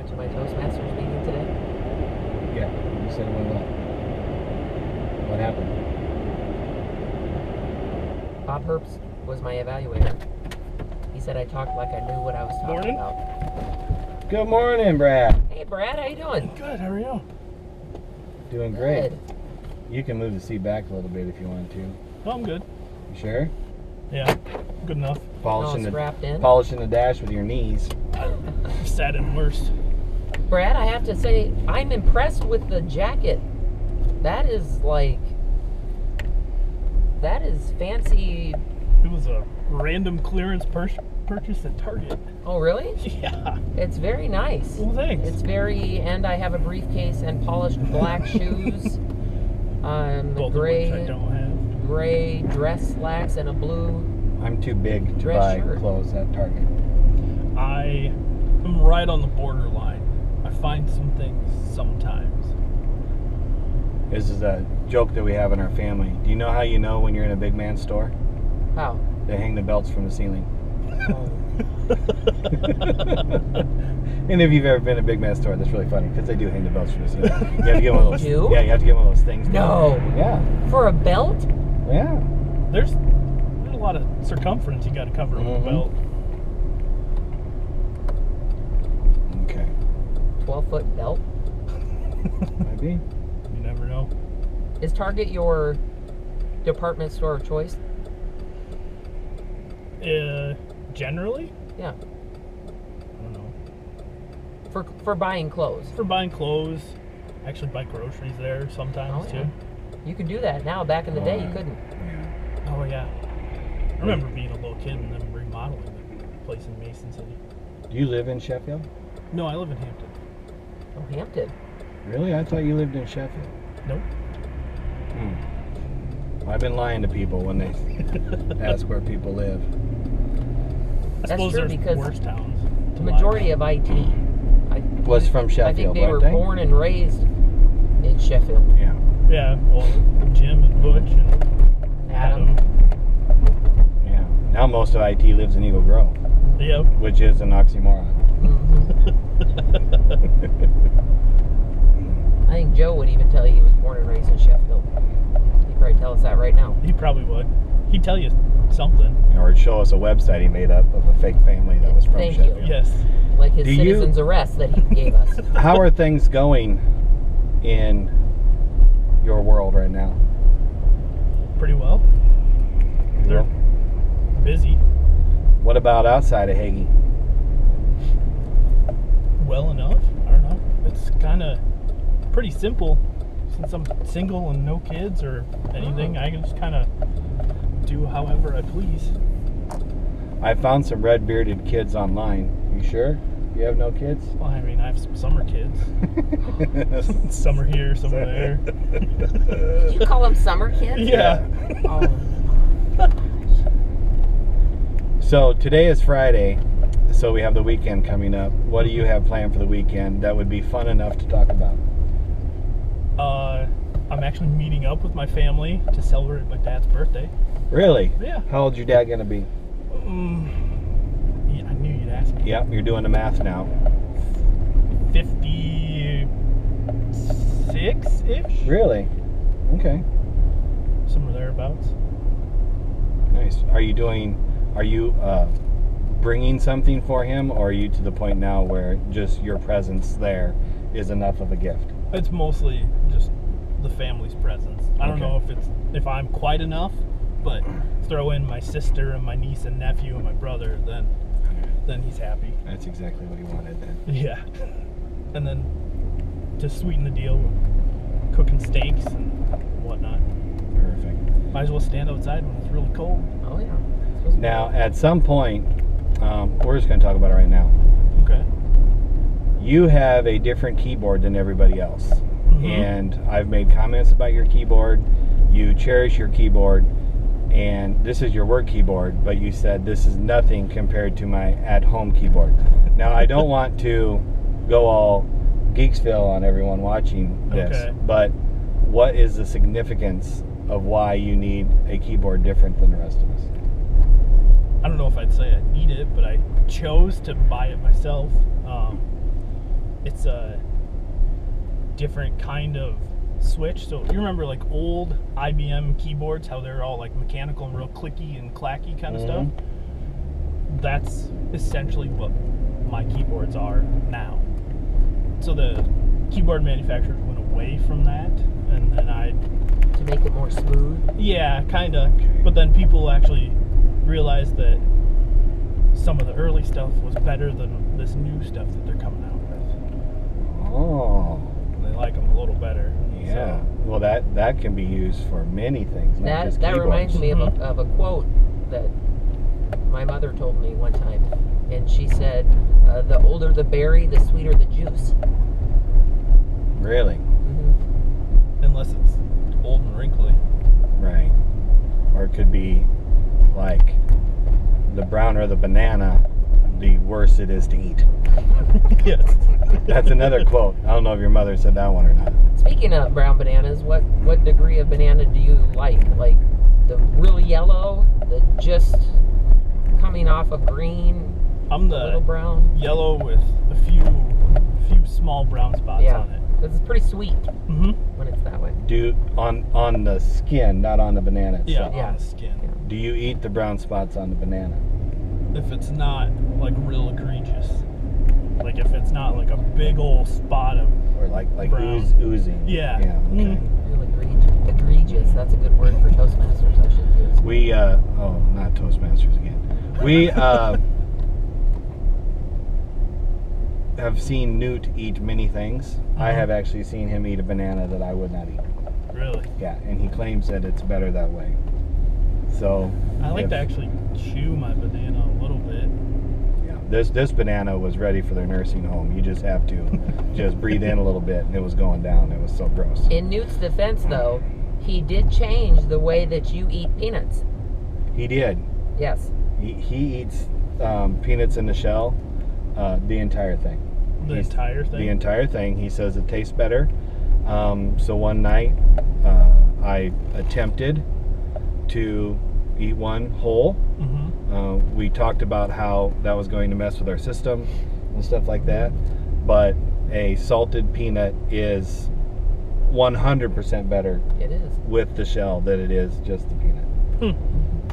went to my Toastmasters meeting today? Yeah, you said it went well. What happened? Bob Herbst was my evaluator. He said I talked like I knew what I was talking about. Good morning, Brad. Hey, Brad, how you doing? Good, how are you? Doing great. Good. You can move the seat back a little bit if you want to. No, I'm good. You sure? Yeah, good enough. Polishing strapped in? polishing the dash with your knees. I've sat in worse. Brad, I have to say, I'm impressed with the jacket. That is fancy. It was a random clearance purchase at Target. Oh, really? Yeah. It's very nice. Well, thanks. And I have a briefcase and polished black shoes. Both of Gray which I don't have. gray dress slacks and a blue. I'm too big to Dress buy shirt. clothes at Target. I am right on the borderline. I find some things sometimes. This is a joke that we have in our family. Do you know how you know when you're in a big man store? How? They hang the belts from the ceiling. Oh. And if you've ever been in a big man store, that's really funny because they do hang the belts from the ceiling. You have to get one of those. You do? Yeah, you have to get one of those things. No. Yeah. For a belt? Yeah. There's a lot of circumference you got to cover with the belt. Okay. 12-foot belt? Might be. You never know. Is Target your department store of choice? Generally, Yeah. I don't know. For buying clothes. For buying clothes, I actually buy groceries there sometimes Oh, yeah. too. You could do that now. Back in the day, you couldn't. Yeah. Oh yeah. I remember being a little kid and then remodeling the place in Mason City. Do you live in Sheffield? No, I live in Hampton. Oh, Hampton. Really? I thought you lived in Sheffield. Nope. I've been lying to people when they ask where people live. I That's suppose true, there's because worse towns. The majority of IT Was from I Sheffield, think they weren't were they? born and raised in Sheffield. Yeah. Yeah, well, Jim and Butch and Adam. Yeah. Now most of IT lives in Eagle Grove, Yep. which is an oxymoron. I think Joe would even tell you he was born and raised in Sheffield. He'd probably tell us that right now. He probably would. He'd tell you something. Or show us a website he made up of a fake family that was from Thank you. Sheffield. Yes. Like his Do you- citizen's arrest that he gave us. How are things going in your world right now? Pretty well. They're busy. What about outside of Hagee? Well enough. I don't know. It's kind of pretty simple. Since I'm single and no kids or anything, I can just kind of do however I please. I found some red-bearded kids online. You sure? You have no kids? Well, I mean, I have some summer kids. Some are here, some are there. You call them summer kids? Yeah. Oh. So today is Friday, so we have the weekend coming up. What do you have planned for the weekend that would be fun enough to talk about? I'm actually meeting up with my family to celebrate my dad's birthday. Really? Yeah. How old's your dad gonna be? Yeah, I knew you'd ask me. Yep, you're doing the math now. 56-ish? Really? Okay. Somewhere thereabouts. Nice. Are you bringing something for him, or are you to the point now where just your presence there is enough of a gift? It's mostly just the family's presence. I don't Okay. know if I'm quite enough, but throw in my sister and my niece and nephew and my brother, then he's happy. That's exactly what he wanted then. Yeah. And then to sweeten the deal, cooking steaks and whatnot. Perfect. Might as well stand outside when it's really cold. Oh, yeah. It's supposed to be Now, at some point, we're just going to talk about it right now. Okay. You have a different keyboard than everybody else. Mhm. And I've made comments about your keyboard. You cherish your keyboard, and this is your work keyboard, but you said this is nothing compared to my at-home keyboard. Now, I don't want to go all Geeksville on everyone watching this, Okay. but what is the significance of why you need a keyboard different than the rest of us? I don't know if I'd say I need it, but I chose to buy it myself. it's a different kind of switch. So you remember like old IBM keyboards, how they're all like mechanical and real clicky and clacky kind of stuff? That's essentially what my keyboards are now. So the keyboard manufacturers went away from that, and then To make it more smooth. yeah, kind of. But then people actually realized that some of the early stuff was better than this new stuff that they're coming out with. Oh, They like them a little better. yeah. So, Well, that can be used for many things, not just That reminds me Mhm. of a quote that my mother told me one time, and she said, "The older the berry, the sweeter the juice." Really? unless it's old and wrinkly. Right. Or it could be like the browner the banana, the worse it is to eat. Yes. That's another quote. I don't know if your mother said that one or not. Speaking of brown bananas, what degree of banana do you like? Like the really yellow, the just coming off of green, I'm a little the brown? yellow with a few small brown spots Yeah. on it. Because it's pretty sweet Mm-hmm. when it's that way. Do on the skin, not on the banana Yeah, itself. Yeah. on the skin. Yeah. Do you eat the brown spots on the banana? If it's not like real egregious, like if it's not like a big old spot of Or like Brown. oozing? Yeah. Yeah, okay. Real egregious. That's a good word for Toastmasters. I should use. We, not Toastmasters again. We, have seen Newt eat many things. I have actually seen him eat a banana that I would not eat. really. Yeah, and he claims that it's better that way. So I like if- to actually chew my banana a little bit. Yeah, this banana was ready for their nursing home. You just have to just breathe in a little bit, and it was going down. It was so gross. In Newt's defense, though, he did change the way that you eat peanuts. He did. Yes. He eats peanuts in the shell, the entire thing. The He's- entire thing. The entire thing. He says it tastes better. So one night, I attempted to eat one whole. Mm-hmm. We talked about how that was going to mess with our system and stuff like that. But a salted peanut is 100% better It is. with the shell than it is just the peanut.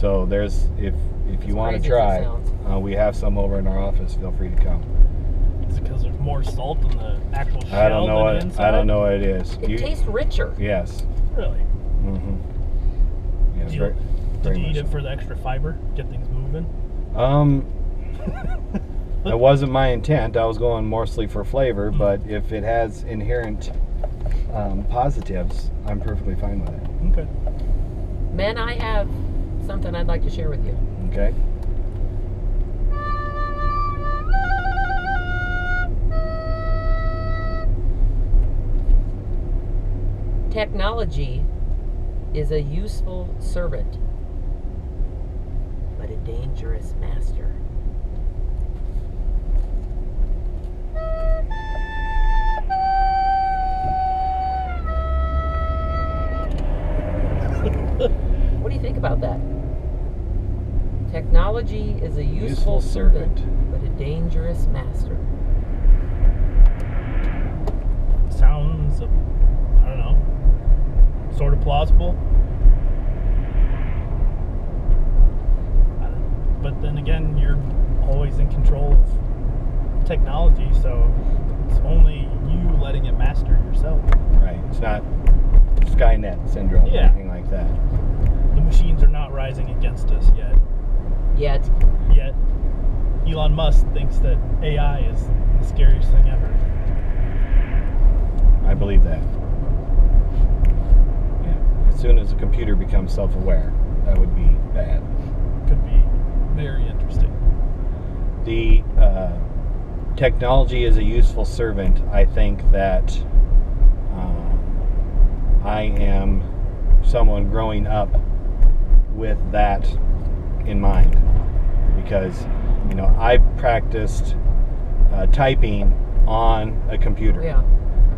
So there's, if you want to crazy as it try, sounds. we have some over in our office. Feel free to come. It's because there's more salt in the actual shell I don't know than what the inside. I don't know what it is. It tastes richer. Yes. Really. Mm-hmm. Yes. Did you, Very, did very you eat much it so. for the extra fiber? Get things moving? That wasn't my intent. I was going mostly for flavor, Mm. but if it has inherent positives, I'm perfectly fine with it. Okay. Men, I have something I'd like to share with you. Okay. Technology is a useful servant, but a dangerous master. What do you think about that? Technology is a useful servant, but a dangerous master. Sounds, I don't know, sort of plausible. But then again, you're always in control of technology, so it's only you letting it master yourself. Right. It's not Skynet syndrome or Yeah. anything like that. The machines are not rising against us yet. Yet, Yet, Elon Musk thinks that AI is the scariest thing ever. I believe that. Yeah. As soon as a computer becomes self-aware, that would be bad. Could be very interesting. The technology is a useful servant. I think that I am someone growing up with that in mind, because I practiced typing on a computer, yeah.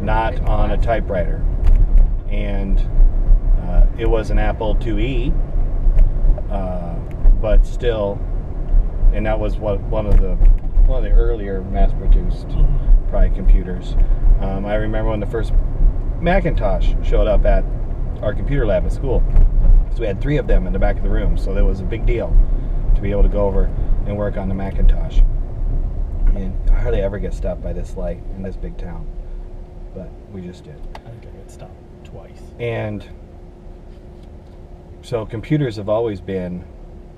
not on a typewriter, and it was an Apple IIe, but still, and that was one of the one of the earlier mass-produced probably computers. I remember when the first Macintosh showed up at our computer lab at school. So we had 3 of them in the back of the room, so that was a big deal to be able to go over and work on the Macintosh. And I hardly ever get stopped by this light in this big town, but we just did. I think I got stopped twice. And so computers have always been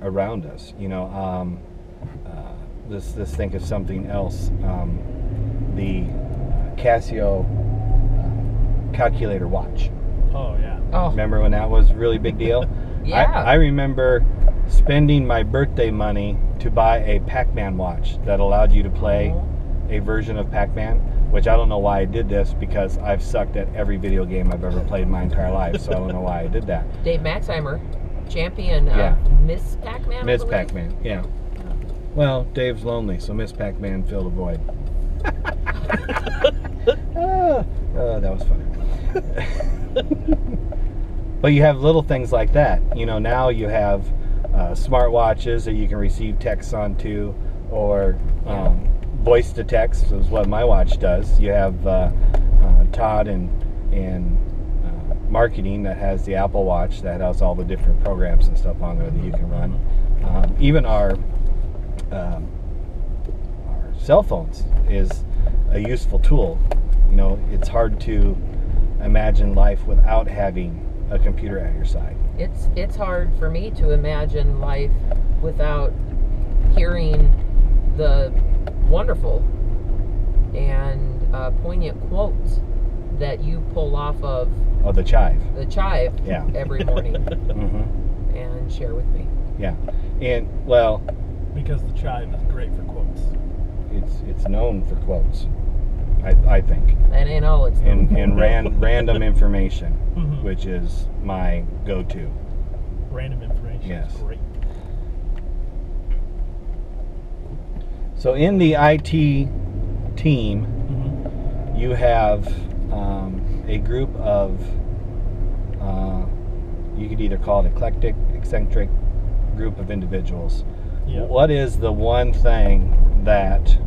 around us. You know, let's think of something else. The Casio calculator watch. Oh yeah. Oh, Remember when that was a really big deal? yeah. I remember spending my birthday money to buy a Pac-Man watch that allowed you to play a version of Pac-Man, which I don't know why I did this, because I've sucked at every video game I've ever played in my entire life, so I don't know why I did that. Dave Maxheimer, champion Yeah. Miss Pac-Man. I Miss believe. Pac-Man, yeah. Well, Dave's lonely, so Miss Pac-Man filled a void. Oh, that was funny. But you have little things like that. You know, now you have smartwatches that you can receive texts onto, or voice to text is what my watch does. You have Todd in marketing that has the Apple Watch that has all the different programs and stuff on there that you can run. Even our cell phones is a useful tool. You know, it's hard to imagine life without having a computer at your side. It's hard for me to imagine life without hearing the wonderful and poignant quotes that you pull off of Oh, the Chive. the Chive Yeah. every morning Mm-hmm. and share with me. Yeah. And, well, Because the Chive is great for quotes. it's known for quotes, I think. That ain't all it's And random information, Mhm. which is my go-to. Random information Yes. is great. So in the IT team, Mhm. you have a group of, you could either call it eclectic, eccentric group of individuals. Yep. What is the one thing that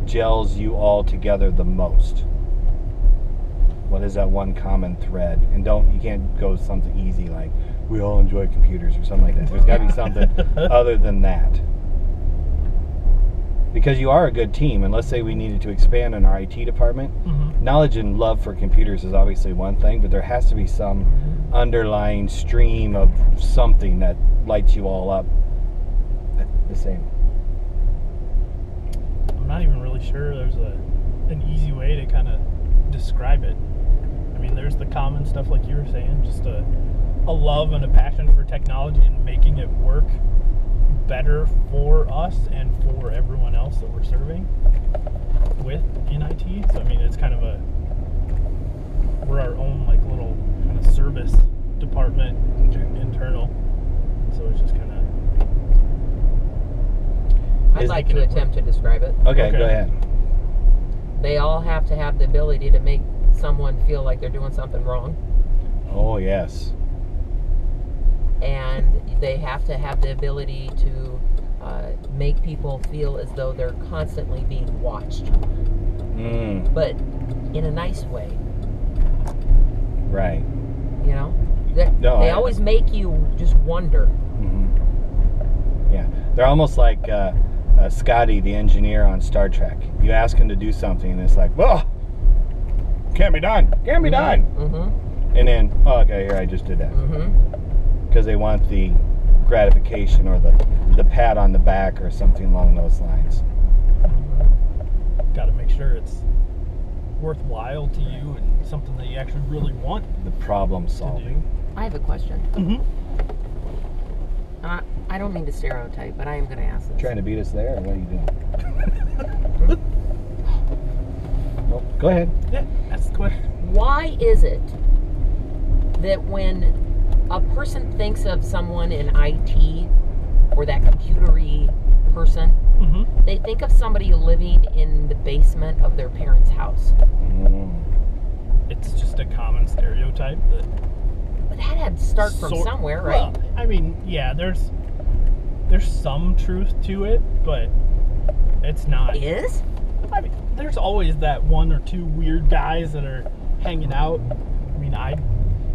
gels you all together the most? What is that one common thread? And you can't go something easy like we all enjoy computers or something like that. There's got to be something other than that. Because you are a good team, and let's say we needed to expand in our IT department, Mhm. knowledge and love for computers is obviously one thing, but there has to be some underlying stream of something that lights you all up the same. I'm not even really sure there's an easy way to kind of describe it. I mean, there's the common stuff like you were saying, just a love and a passion for technology and making it work better for us and for everyone else that we're serving with in IT. So I mean, it's kind of we're our own like little kind of service department internal. So it's just kind of I'd like to attempt to describe it. Okay, Okay. go ahead. They all have to have the ability to make someone feel like they're doing something wrong, Oh, yes. and they have to have the ability to make people feel as though they're constantly being watched, Mm, but in a nice way. right. You know, they No, always make you just wonder. Hmm. Yeah. They're almost like Scotty, the engineer on Star Trek. You ask him to do something, and it's like, well, can't be done. Can't be done. Mm-hmm. And then, oh, okay, here, I just did that. Mm-hmm. Because they want the gratification or the pat on the back or something along those lines. got to make sure it's worthwhile to you and something that you actually really want The problem to solving. I have a question. do. Mm-hmm. I don't mean to stereotype, but I am going to ask this. Trying to beat us there, or what are you doing? Nope. Go ahead. Yeah, that's the question. Why is it that when a person thinks of someone in IT or that computery person, Mm-hmm. they think of somebody living in the basement of their parents' house? Mm. It's just a common stereotype that But that had to start from somewhere, right? Well, I mean, yeah, there's some truth to it, but It's not. Is? I mean, there's always that one or two weird guys that are hanging out. I mean,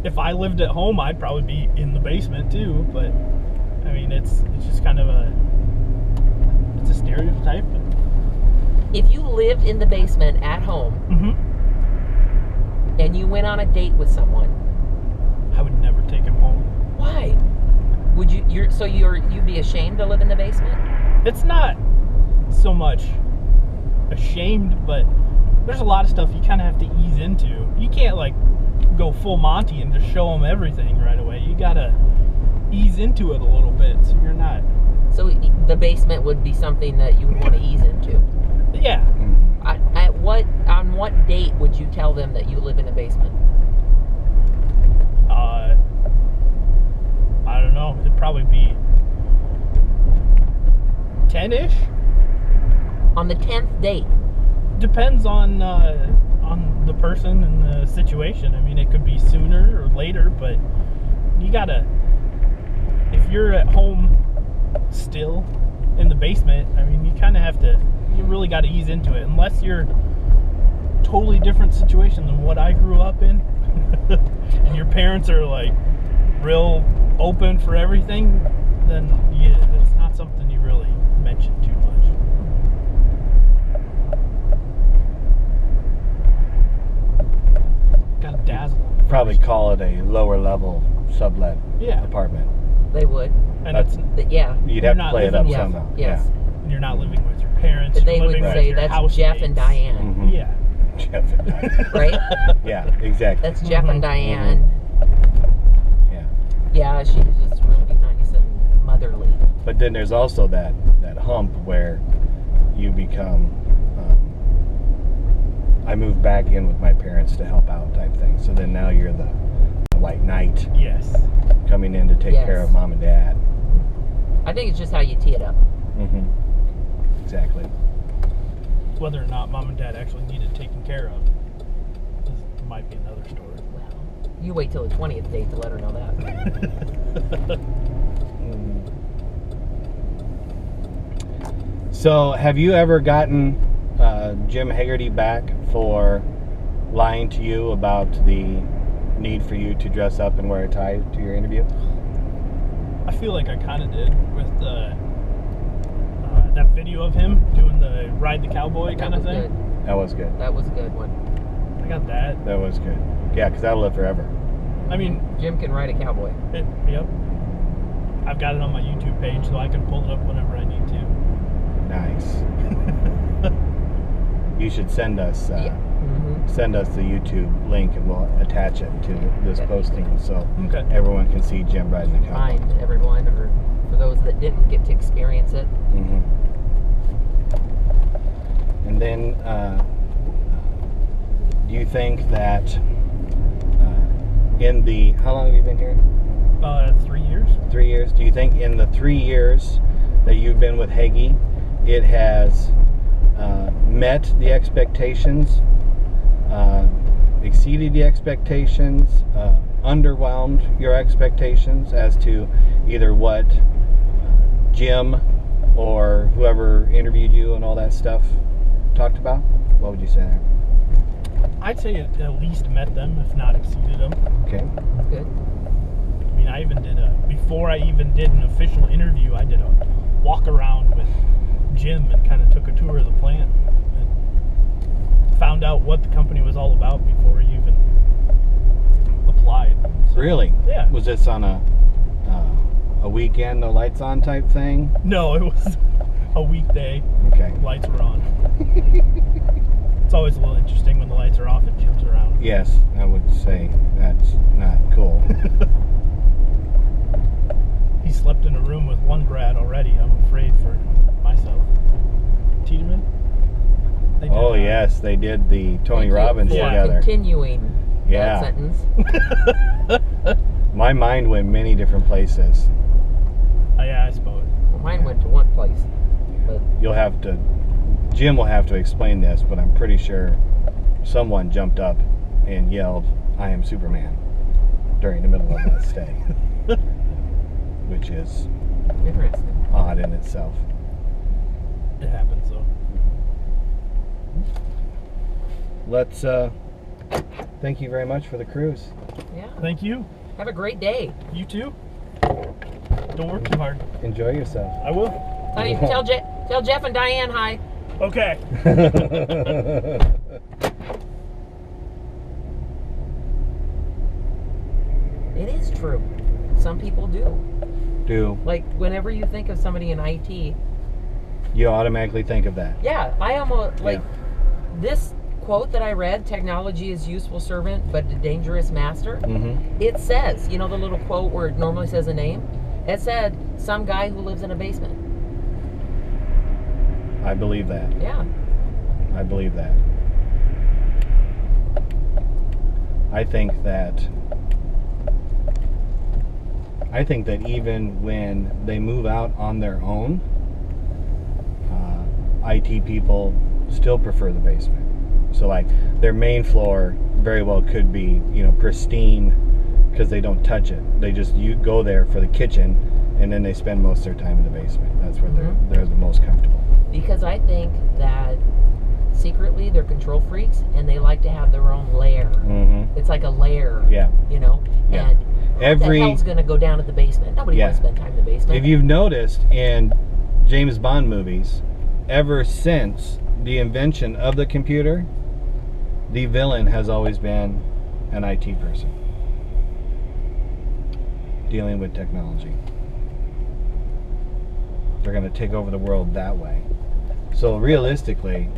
if I lived at home, I'd probably be in the basement too. But I mean, it's just kind of a stereotype. If you lived in the basement at home Mm-hmm. and you went on a date with someone, I would never take him home. why? Would you? You'd be ashamed to live in the basement? It's not so much ashamed, but there's a lot of stuff you kind of have to ease into. You can't like go full Monty and just show them everything right away. You gotta ease into it a little bit, so you're not. So the basement would be something that you would want to ease into. Yeah. On what date would you tell them that you live in a basement? I don't know. It'd probably be 10-ish. On the 10th date. Depends on the person and the situation. I mean, it could be sooner or later, but you gotta. If you're at home still in the basement, I mean, you kind of have to. You really got to ease into it, unless you're totally different situation than what I grew up in, and your parents are like real open for everything. Then yeah, it's not something you really mention too much. Got to dazzle. Probably call it a lower level sublet Yeah. apartment. They would. And That's- Yeah. You'd You're have to not play it living up with- somehow. Yes. you're not living with your parents. They you're would living with say your that's housemates. Jeff and Diane, Yeah. Mhm. Yeah. Jeff and Diane. right? Yeah, exactly. That's Jeff and Mhm. Diane. Yeah. Yeah, she's just really nice and motherly. But then there's also that hump where you become, I moved back in with my parents to help out type thing. So then now you're the white knight Yes. coming in to take Yes. care of mom and dad. I think it's just how you tee it up. Mm-hmm. Exactly. Whether or not mom and dad actually need it taken care of might be another story. Well, you wait till the 20th date to let her know that. So, have you ever gotten Jim Haggerty back for lying to you about the need for you to dress up and wear a tie to your interview? I feel like I kind of did with that video of him doing the ride the cowboy kind of thing. Good. That was good. That was a good one. I got that. That was good. Yeah, because that'll live forever. I mean, Jim can ride a cowboy. yep. I've got it on my YouTube page, so I can pull it up whenever I need to. Nice. You should send us Yeah. Mm-hmm. send us the YouTube link, and we'll attach it to this Okay. posting so Okay. everyone can see Jim riding the cowboy. Remind everyone, or for those that didn't get to experience it. Mm-hmm. And then, do you think that in the, how long have you been here? 3 years. 3 years. Do you think in the 3 years that you've been with Hagee, it has met the expectations, exceeded the expectations, underwhelmed your expectations as to either what Jim or whoever interviewed you and all that stuff talked about? What would you say there? I'd say it at least met them, if not exceeded them. Okay. Good. I mean, I even did before I even did an official interview, I did a walk around with Jim and kind of took a tour of the plant and found out what the company was all about before he even applied. So, Really? Yeah. Was this on a weekend, no lights on type thing? No, it was a weekday. Okay. Lights were on. It's always a little interesting when the lights are off and Jim's around. Yes, I would say that's not cool. He slept in a room with one grad already. I'm afraid for myself. Tiedemann? They did, Oh yes, they did the Tony Thank you Robbins for together. continuing Yeah. that sentence. My mind went many different places. Yeah, I suppose. Well, mine went to one place, but You'll have to, Jim will have to explain this, but I'm pretty sure someone jumped up and yelled, "I am Superman," during the middle of that stay. Which is interesting. odd in itself. It happens though. Let's thank you very much for the cruise. Yeah. Thank you. Have a great day. You too. Don't work too hard. Enjoy yourself. I will. Tell Jeff and Diane hi. Okay. It is true. Some people do. Like, whenever you think of somebody in IT, You automatically think of that. yeah, I almost, like, this quote that I read, technology is useful servant, but a dangerous master. Mm-hmm. It says, you know the little quote where it normally says a name? It said, some guy who lives in a basement. I believe that. Yeah. I believe that. I think that even when they move out on their own, IT people still prefer the basement. So like their main floor very well could be, you know, pristine because they don't touch it. They just go there for the kitchen, and then they spend most of their time in the basement. That's where they're the most comfortable. Because I think that secretly they're control freaks and they like to have their own lair. Mm-hmm. It's like a lair. Yeah. You know? Yeah. And who the hell's going to go down to the basement? Nobody wants to spend time in the basement. If you've noticed in James Bond movies, ever since the invention of the computer, the villain has always been an IT person dealing with technology. They're going to take over the world that way. So realistically,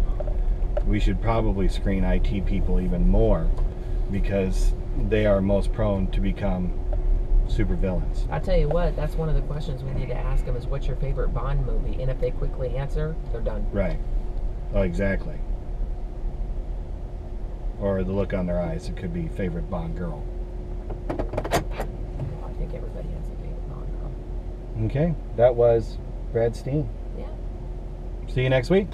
we should probably screen IT people even more because they are most prone to become super villains. I tell you what, that's one of the questions we need to ask them is, what's your favorite Bond movie? And if they quickly answer, they're done. Right. Oh, exactly. Or the look on their eyes, it could be favorite Bond girl. I think everybody has a favorite Bond girl. Okay, that was Brad Steen. Yeah. See you next week.